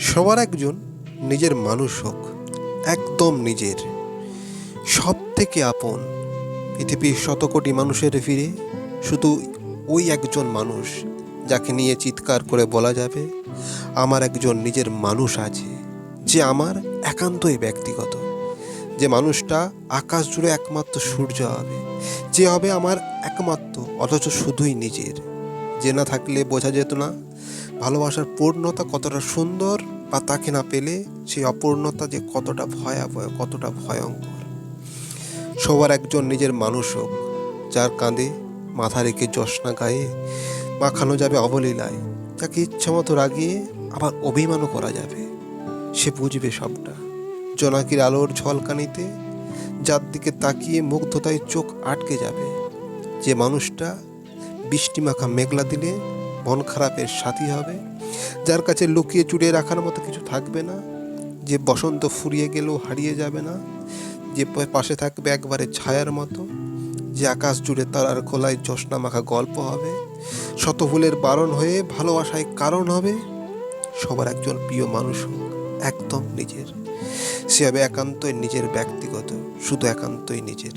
সবার একজন নিজের মানুষ হোক, একদম নিজের, সব থেকে আপন। পৃথিবীর শত কোটি মানুষের ভিড়ে শুধু ওই একজন মানুষ যাকে নিয়ে চিৎকার করে বলা যাবে আমার একজন নিজের মানুষ আছে, যে আমার একান্তই ব্যক্তিগত। যে মানুষটা আকাশ জুড়ে একমাত্র সূর্য হবে, যে হবে আমার একমাত্র, অথচ শুধুই নিজের। যে না থাকলে বোঝা যেত না ভালোবাসার পূর্ণতা কতটা সুন্দর, বা তাকে না পেলে সেই অপূর্ণতা যে কতটা ভয়াবহ, কতটা ভয়ঙ্কর। সবার একজন নিজের মানুষ হোক, যার কাঁধে মাথা রেখে জ্যোৎস্না গায়ে মাখানো যাবে অবলীলায়, তাকে ইচ্ছামতো রাগিয়ে আবার অভিমানও করা যাবে। সে বুঝবে সবটা জোনাকির আলোর ঝলকানিতে, যার দিকে তাকিয়ে মুগ্ধতায় চোখ আটকে যাবে। যে মানুষটা বৃষ্টিমাখা মেঘলা দিলে মন খারাপের সাথী হবে, যার কাছে লুকিয়ে চুড়িয়ে রাখার মতো কিছু থাকবে না, যে বসন্ত ফুরিয়ে গেলেও হারিয়ে যাবে না, যে পাশে থাকবে একবারে ছায়ার মতো, যে আকাশ জুড়ে তারার খোলায় জ্যোৎস্না মাখা গল্প হবে, শত ফুলের বারণ হয়ে ভালোবাসায় কারণ হবে। সবার একজন প্রিয় মানুষ হোক, একদম নিজের। সে হবে একান্তই নিজের, ব্যক্তিগত, শুধু একান্তই নিজের।